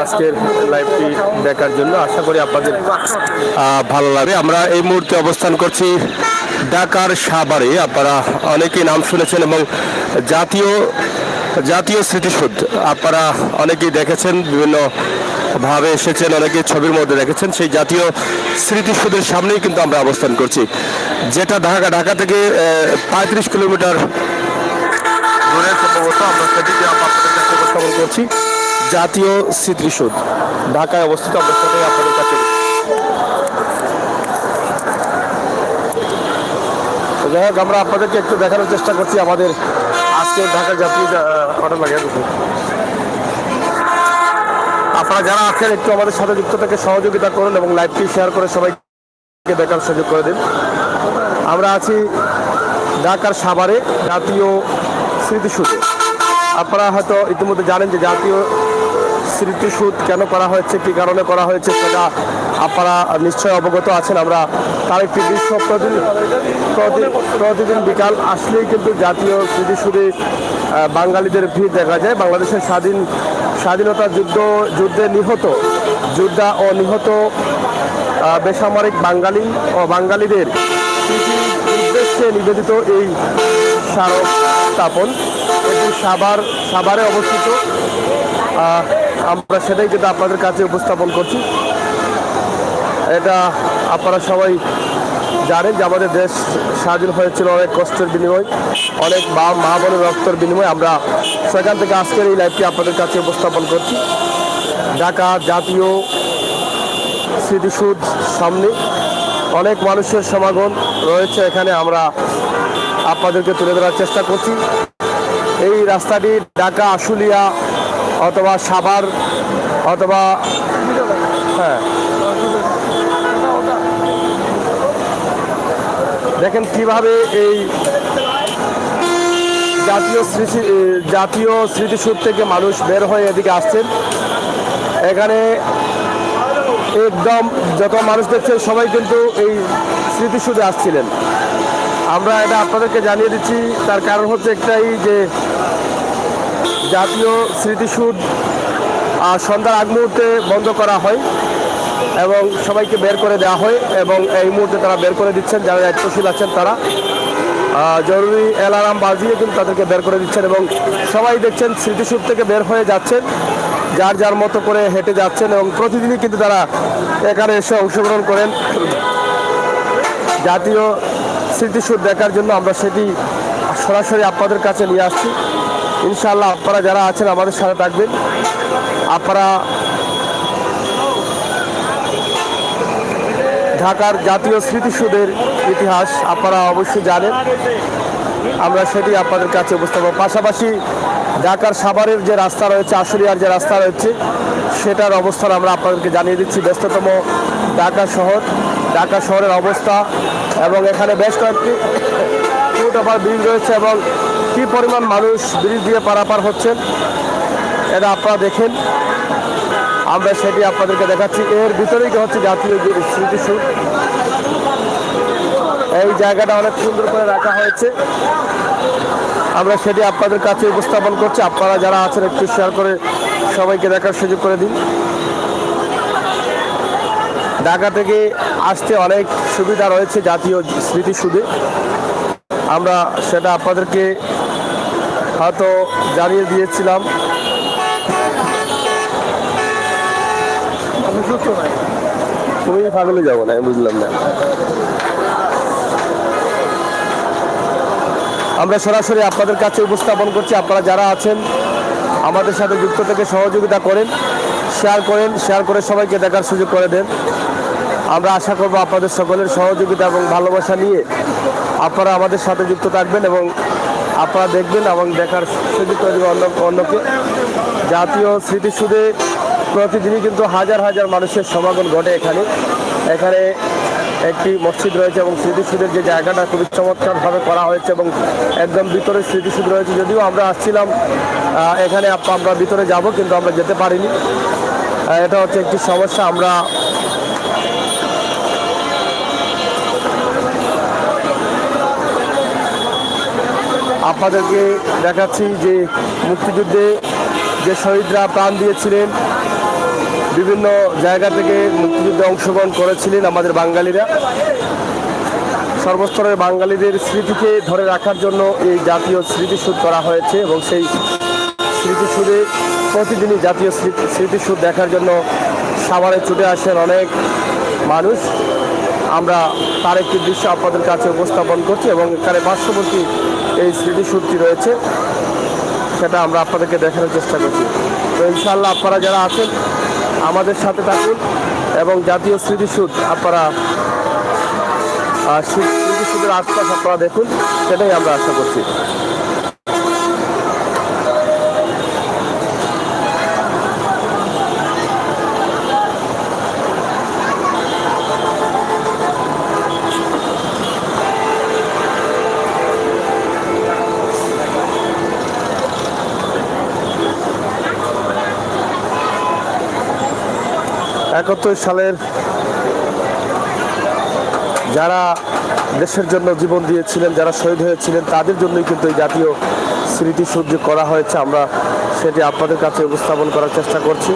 আজকের লাইভটি দেখার জন্য। আশা করি আপনাদের ভালো লাগবে। আমরা এই মুহূর্তে অবস্থান করছি ঢাকার সাভারে। আপনারা অনেকেই নাম শুনেছেন এবং জাতীয় স্মৃতিসৌধ আপনারা অনেকেই দেখেছেন, বিভিন্ন ভাবে এসেছেন, অনেকে ছবির মধ্যে দেখেছেন। সেই জাতীয় স্মৃতিসৌধের সামনেই কিন্তু আমরা অবস্থান করছি, যেটা ঢাকা থেকে 35 কিলোমিটার দূরে সম্ভবত। আমরা সেটিকে আপনাদের কাছে উপস্থাপন করছি। জাতীয় স্মৃতিসৌধ ঢাকায় অবস্থিত। আমরা সেটাই আপনাদের কাছে যাই হোক, আমরা আপনাদেরকে একটু দেখানোর চেষ্টা করছি আমাদের আজকে ঢাকা জাতীয় আপনারা যারা আছেন একটু আমাদের সাথে যুক্ত থেকে সহযোগিতা করুন এবং লাইভটি শেয়ার করে সবাইকে দেখার সুযোগ করে দিন। আমরা আছি ঢাকার সাভারে জাতীয় স্মৃতিসৌধে। আপনারা হয়তো ইতিমধ্যে জানেন যে জাতীয় স্মৃতিসৌধ কেন করা হয়েছে, কী কারণে করা হয়েছে সেটা আপনারা নিশ্চয় অবগত আছেন। আমরা তার একটি দৃশ্য প্রতিদিন বিকাল আসলেই কিন্তু জাতীয় স্মৃতিসৌধে বাঙালিদের ভিড় দেখা যায়। বাংলাদেশের স্বাধীনতা যুদ্ধে যোদ্ধা ও নিহত বেসামরিক বাঙালি ও বাঙালিদের উদ্দেশ্যে নিবেদিত এই স্মারক স্থাপন, এটি সাভারে অবস্থিত। আমরা সেটাই কিন্তু আপনাদের কাছে উপস্থাপন করছি। এটা আপনারা সবাই জানেন যে আমাদের দেশ স্বাধীন হয়েছিল অনেক কষ্টের বিনিময়, অনেক মা বোনের রক্তের বিনিময়। আমরা সেখান থেকে আজকের এই লাইভটি আপনাদের কাছে উপস্থাপন করছি। ঢাকা জাতীয় স্মৃতিসৌধ সামনে অনেক মানুষের সমাগম রয়েছে এখানে। আমরা আপনাদেরকে তুলে ধরার চেষ্টা করছি। এই রাস্তাটি ঢাকা আশুলিয়া অথবা সাভার অথবা দেখেন কিভাবে এই জাতীয় স্মৃতিসৌধ থেকে মানুষ বের হয়ে এদিকে আসছেন। এখানে একদম যত মানুষ দেখছেন সবাই কিন্তু এই স্মৃতিসৌধে আসছিলেন। আমরা এটা আপনাদেরকে জানিয়ে দিচ্ছি, তার কারণ হচ্ছে একটাই যে জাতীয় স্মৃতিসৌধ সন্ধ্যার আগ মুহূর্তে বন্ধ করা হয় এবং সবাইকে বের করে দেওয়া হয় এবং এই মুহূর্তে তারা বের করে দিচ্ছেন। যারা দায়িত্বশীল আছেন তারা জরুরি অ্যালার্ম বাজিয়ে কিন্তু তাদেরকে বের করে দিচ্ছেন এবং সবাই দেখছেন স্মৃতিসৌধ থেকে বের হয়ে যাচ্ছেন, যার যার মতো করে হেঁটে যাচ্ছেন এবং প্রতিদিনই কিন্তু তারা এখানে এসে অংশগ্রহণ করেন জাতীয় স্মৃতিসৌধ দেখার জন্য। আমরা সেটি সরাসরি আপনাদের কাছে নিয়ে আসছি। ইনশাআল্লাহ আপনারা যারা আছেন আমাদের সাথে থাকবেন। আপনারা ঢাকার জাতীয় স্মৃতিসৌধের ইতিহাস আপনারা অবশ্যই জানেন, আমরা সেটি আপনাদের কাছে উপস্থাপন। পাশাপাশি ঢাকার সাভারের যে রাস্তা রয়েছে, আশুলিয়ার যে রাস্তা রয়েছে সেটার অবস্থান আমরা আপনাদেরকে জানিয়ে দিচ্ছি। ব্যস্ততম ঢাকা শহরের অবস্থা এবং এখানে বেশ কয়েকটি ফুটওভার ব্রিজ রয়েছে এবং কী পরিমাণ মানুষ ব্রিজ দিয়ে পারাপার হচ্ছেন এটা আপনারা দেখেন। আমরা সেটি আপনাদেরকে দেখাচ্ছি। এর ভিতরেই হচ্ছে জাতীয় স্মৃতিসৌধ। এই জায়গাটা অনেক সুন্দর করে রাখা হয়েছে, আমরা সেটি আপনাদের কাছে উপস্থাপন করছি। আপনারা যারা আছেন একটু শেয়ার করে সবাইকে দেখার সুযোগ করে দিন। ঢাকা থেকে আসতে অনেক সুবিধা রয়েছে জাতীয় স্মৃতিসৌধে। আমরা সেটা আপনাদেরকে হয়তো জানিয়ে দিয়েছিলাম। তুমি পাগলে যাবো না, আমি বুঝলাম না। আমরা সরাসরি আপনাদের কাছে উপস্থাপন করছি। আপনারা যারা আছেন আমাদের সাথে যুক্ত থেকে সহযোগিতা করেন, শেয়ার করে সবাইকে দেখার সুযোগ করে দেন। আমরা আশা করব আপনাদের সকলের সহযোগিতা এবং ভালোবাসা নিয়ে আপনারা আমাদের সাথে যুক্ত থাকবেন এবং আপনারা দেখবেন এবং দেখার সুযোগ করে দেবেন অন্যকে। জাতীয় স্মৃতিসৌধে প্রতিদিনই কিন্তু হাজার হাজার মানুষের সমাগম ঘটে। এখানে একটি মসজিদ রয়েছে এবং স্মৃতিসৌধের যে জায়গাটা খুবই চমৎকারভাবে করা হয়েছে এবং একদম ভিতরে স্মৃতিসৌধ রয়েছে। যদিও আমরা আসছিলাম এখানে আমরা ভিতরে যাব, কিন্তু আমরা যেতে পারিনি। এটা হচ্ছে একটি সমস্যা। আমরা আপনাদেরকে দেখাচ্ছি যে মুক্তিযুদ্ধে যে শহীদরা প্রাণ দিয়েছিলেন বিভিন্ন জায়গা থেকে মুক্তিযুদ্ধে অংশগ্রহণ করেছিলেন আমাদের বাঙালিরা। সর্বস্তরের বাঙালিদের স্মৃতিকে ধরে রাখার জন্য এই জাতীয় স্মৃতিসৌধ করা হয়েছে এবং সেই স্মৃতিসৌধে প্রতিদিনই জাতীয় স্মৃতিসৌধ দেখার জন্য সাভারে ছুটে আসেন অনেক মানুষ। আমরা তার একটি দৃশ্য আপনাদের কাছে উপস্থাপন করছি এবং এখানে পার্শ্ববর্তী এই স্মৃতিসৌধটি রয়েছে, সেটা আমরা আপনাদেরকে দেখানোর চেষ্টা করছি। তো ইনশাআল্লাহ আপনারা যারা আছেন আমাদের সাথে থাকুন এবং জাতীয় স্মৃতিসৌধ আপনারা স্মৃতিসৌধের আশপাশ আপনারা দেখুন, সেটাই আমরা আশা করছি। একাত্তর সালের যারা দেশের জন্য জীবন দিয়েছিলেন, যারা শহীদ হয়েছিলেন, তাদের জন্যই কিন্তু এই জাতীয় স্মৃতিসৌধ করা হয়েছে। আমরা সেটি আপনাদের কাছে উপস্থাপন করার চেষ্টা করছি।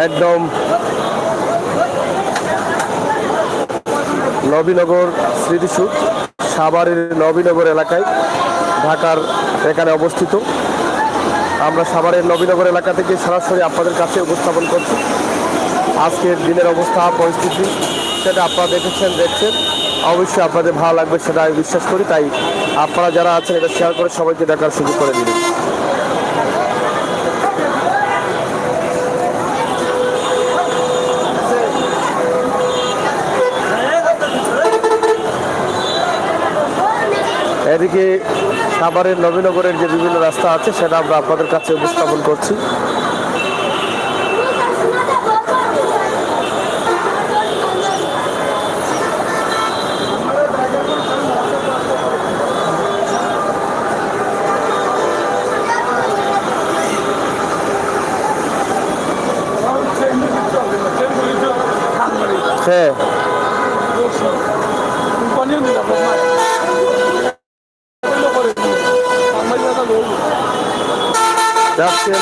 একদম নবীনগর স্মৃতিসৌধ সাভারের নবীনগর এলাকায়, ঢাকার এখানে অবস্থিত। আমরা সাভারের নবীনগর এলাকা থেকে সরাসরি আপনাদের কাছে উপস্থাপন করছি আজকের দিনের অবস্থা পরিস্থিতি। সেটা আপনারা দেখছেন। অবশ্যই আপনাদের ভালো লাগবে সেটা আমি বিশ্বাস করি। তাই আপনারা যারা আছেন এটা শেয়ার করে সবাইকে দেখার সুযোগ করে দিন। এদিকে সাভারের নবীনগরের যে বিভিন্ন রাস্তা আছে সেটা আমরা আপনাদের কাছে উপস্থাপন করছি। হ্যাঁ, যাচ্ছেন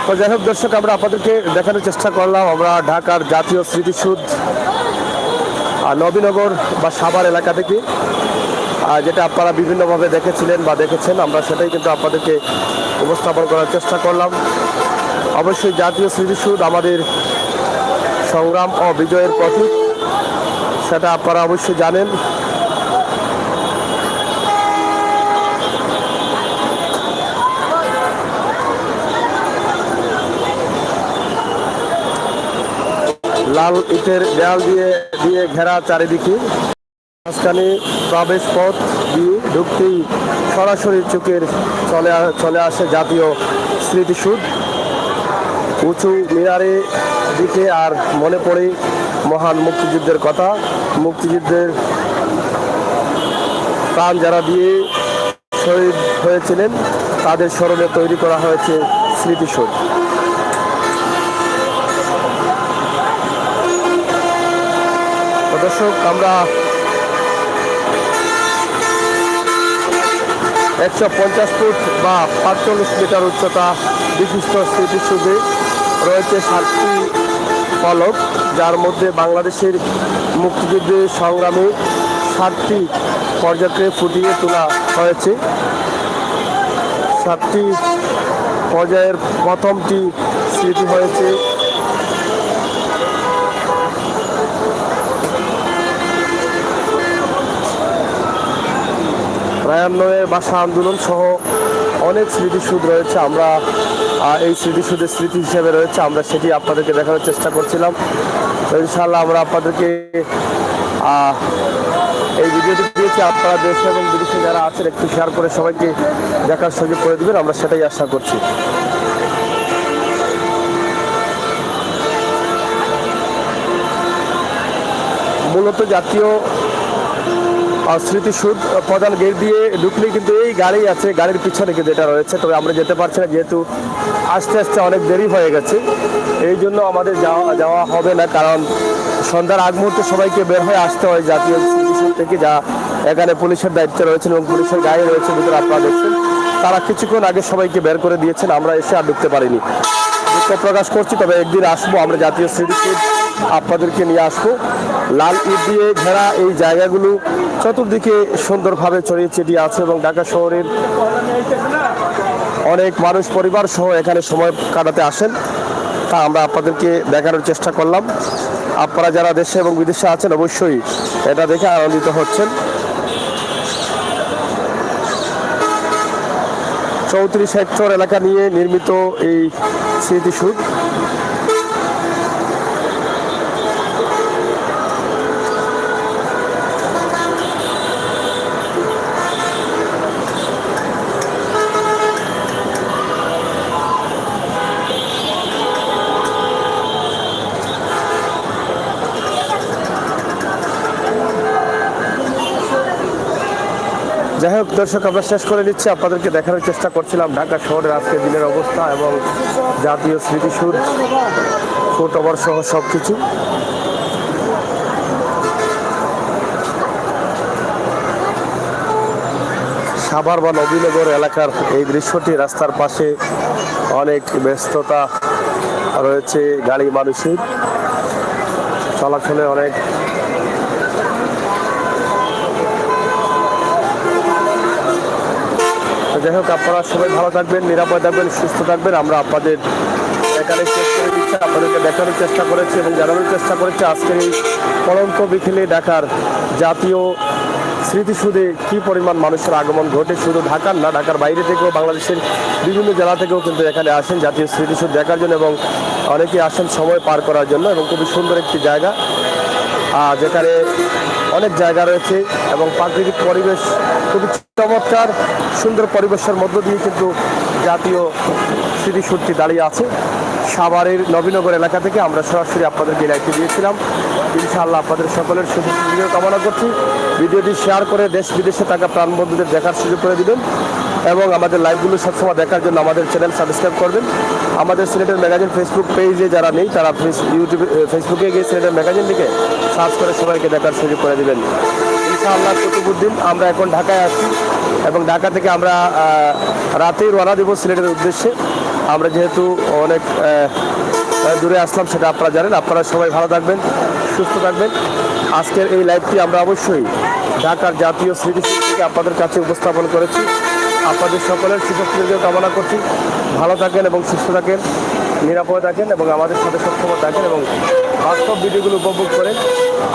তো যাই হোক দর্শক, আমরা আপনাদেরকে দেখানোর চেষ্টা করলাম আমরা ঢাকার জাতীয় স্মৃতিসৌধ নবীনগর বা সাভার এলাকা থেকে, যেটা আপনারা বিভিন্নভাবে দেখেছিলেন বা দেখেছেন। আমরা সেটাই কিন্তু আপনাদেরকে উপস্থাপন করার চেষ্টা করলাম। অবশ্যই জাতীয় স্মৃতিসৌধ আমাদের সংগ্রাম ও বিজয়ের প্রতীক, সেটা আপনারা অবশ্যই জানেন। লাল ইটের দেয়াল দিয়ে ঘেরা চারিদিকে, মাঝখানে প্রবেশ পথ দিয়ে ঢুকতেই সরাসরি চোখের চলে আসে জাতীয় স্মৃতিসৌধ উঁচু মিনারে দিকে। আর মনে পড়ে মহান মুক্তিযুদ্ধের কথা, মুক্তিযুদ্ধের প্রাণ যারা দিয়ে শহীদ হয়েছিলেন তাদের স্মরণে তৈরি করা হয়েছে স্মৃতিসৌধ। দর্শক, আমরা 150 ফুট বা 45 মিটার উচ্চতা বিশিষ্ট স্মৃতিসৌধে রয়েছে 7টি ফলক, যার মধ্যে বাংলাদেশের মুক্তিযুদ্ধের সংগ্রামে 7টি পর্যায়কে ফুটিয়ে তোলা হয়েছে। 7টি পর্যায়ের প্রথমটি স্মৃতি হয়েছে রায়ান্নয়ের ভাষা আন্দোলন সহ অনেক স্মৃতিসৌধ রয়েছে। আমরা এই স্মৃতিসৌধের স্মৃতি হিসেবে রয়েছে, আমরা সেটি আপনাদেরকে দেখানোর চেষ্টা করছিলাম। তো ইনশাআল্লাহ আমরা আপনাদেরকে এই ভিডিওটি দিয়েছি। আপনারা দেশে এবং বিদেশে যারা আছেন একটু শেয়ার করে সবাইকে দেখার সুযোগ করে দেবেন, আমরা সেটাই আশা করছি। মূলত জাতীয় স্মৃতিসৌধ প্রধান গেট দিয়ে ঢুকলেই কিন্তু এই গাড়ি আছে, গাড়ির পিছনে কিন্তু এটা রয়েছে। তবে আমরা যেতে পারছি না, যেহেতু আস্তে আস্তে অনেক দেরি হয়ে গেছে, এই জন্য আমাদের যাওয়া হবে না। কারণ সন্ধ্যার আগ মুহূর্তে সবাইকে বের হয়ে আসতে হয় জাতীয় স্মৃতিসৌধ থেকে, যা এখানে পুলিশের দায়িত্বে রয়েছেন এবং পুলিশের গাড়ি রয়েছে ভিতরে, আপনারা দেখছেন। তারা কিছুক্ষণ আগে সবাইকে বের করে দিয়েছেন, আমরা এসে আর ঢুকতে পারিনি। দুঃখ প্রকাশ করছি, তবে একদিন আসবো আমরা জাতীয় স্মৃতিসৌধ আপনাদেরকে নিয়ে আসবো। লাল ইট দিয়ে ঘেরা এই জায়গাগুলো চতুর্দিকে সুন্দরভাবে ছড়িয়ে ছিটিয়ে আছে এবং ঢাকা শহরের অনেক মানুষ পরিবার সহ এখানে সময় কাটাতে আসেন, তা আমরা আপনাদেরকে দেখানোর চেষ্টা করলাম। আপনারা যারা দেশে এবং বিদেশে আছেন অবশ্যই এটা দেখে আনন্দিত হচ্ছেন। 34 হেক্টর এলাকা নিয়ে নির্মিত এই স্মৃতিসৌধ। যাই হোক দর্শক, আমরা শেষ করে নিচ্ছি, আপনাদেরকে দেখানোর চেষ্টা করছিলাম ঢাকা শহরের আজকের দিনের অবস্থা এবং জাতীয় স্মৃতিসৌধ, ফুটওভার সহ সব কিছু। সাভার বা নবীনগর এলাকার এই দৃশ্যটি, রাস্তার পাশে অনেক ব্যস্ততা রয়েছে, গাড়ি মানুষের চলাচলে অনেক। যাই হোক, আপনারা সবাই ভালো থাকবেন, নিরাপদ থাকবেন, সুস্থ থাকবেন। আমরা আপনাদের এখানে শেষ করে দিচ্ছি, আপনাদেরকে দেখানোর চেষ্টা করেছি এবং জানানোর চেষ্টা করেছি আজকের এই পড়ন্ত বিকেলে ঢাকার জাতীয় স্মৃতিসৌধে কী পরিমাণ মানুষের আগমন ঘটে। শুধু ঢাকার না, ঢাকার বাইরে থেকেও, বাংলাদেশের বিভিন্ন জেলা থেকেও কিন্তু এখানে আসেন জাতীয় স্মৃতিসৌধ দেখার জন্য এবং অনেকেই আসেন সময় পার করার জন্য। এবং খুবই সুন্দর একটি জায়গা, যেখানে অনেক জায়গা রয়েছে এবং প্রাকৃতিক পরিবেশ খুবই চমৎকার, সুন্দর পরিবেশের মধ্য দিয়ে কিন্তু জাতীয় স্মৃতিসৌধটি দাঁড়িয়ে আছে। সাভারের নবীনগর এলাকা থেকে আমরা সরাসরি আপনাদেরকে লাইভটি দিয়েছিলাম। ইনশাআল্লাহ আপনাদের সকলের সুস্থ কামনা করছি। ভিডিওটি শেয়ার করে দেশ বিদেশে থাকা প্রাণবন্ধুদের দেখার সুযোগ করে দিবেন এবং আমাদের লাইভগুলো সবসময় দেখার জন্য আমাদের চ্যানেল সাবস্ক্রাইব করবেন। আমাদের সিলেটের ম্যাগাজিন ফেসবুক পেজে যারা নেই, তারা ফেসবুকে গিয়ে সিলেটের ম্যাগাজিনটিকে সার্চ করে সবাইকে দেখার সুযোগ করে দিবেন। ইনশাআল্লাহ কুতুবুদ্দিন, আমরা এখন ঢাকায় আছি এবং ঢাকা থেকে আমরা রাতেই রওনা দেব সিলেটের উদ্দেশ্যে। আমরা যেহেতু অনেক দূরে আসলাম সেটা আপনারা জানেন। আপনারা সবাই ভালো থাকবেন, সুস্থ থাকবেন। আজকের এই লাইভটি আমরা অবশ্যই ঢাকার জাতীয় স্মৃতিসৌধ থেকে আপনাদের কাছে উপস্থাপন করেছি। আপনাদের সকলের সুস্বাস্থ্য কামনা করছি। ভালো থাকেন এবং সুস্থ থাকেন, নিরাপদ থাকেন এবং আমাদের সাথে সক্ষম থাকেন এবং বাস্তব ভিডিওগুলো উপভোগ করেন।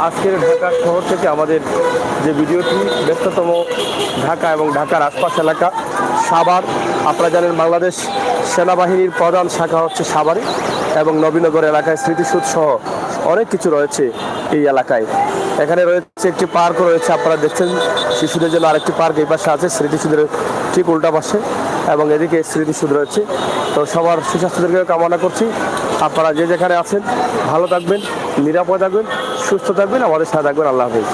আজকের ঢাকা শহর থেকে আমাদের যে ভিডিওটি, ব্যস্ততম ঢাকা এবং ঢাকার আশপাশ এলাকা সাভার, আপনারা জানেন বাংলাদেশ সেনাবাহিনীর প্রধান শাখা হচ্ছে সাভারে এবং নবীনগর এলাকায় স্মৃতিসৌধ সহ অনেক কিছু রয়েছে এই এলাকায়। এখানে রয়েছে একটি পার্কও রয়েছে, আপনারা দেখছেন শিশুদের জন্য আরেকটি পার্ক এই পাশে আছে, স্মৃতিসৌধের ঠিক উল্টা পাশে, এবং এদিকে স্মৃতিসৌধ রয়েছে। তো সবার সুস্বাস্থ্যের কামনা করছি। আপনারা যে যেখানে আছেন ভালো থাকবেন, নিরাপদ থাকবেন, সুস্থ থাকবেন, আমাদের সাথে থাকবেন। আল্লাহ হাফেজ।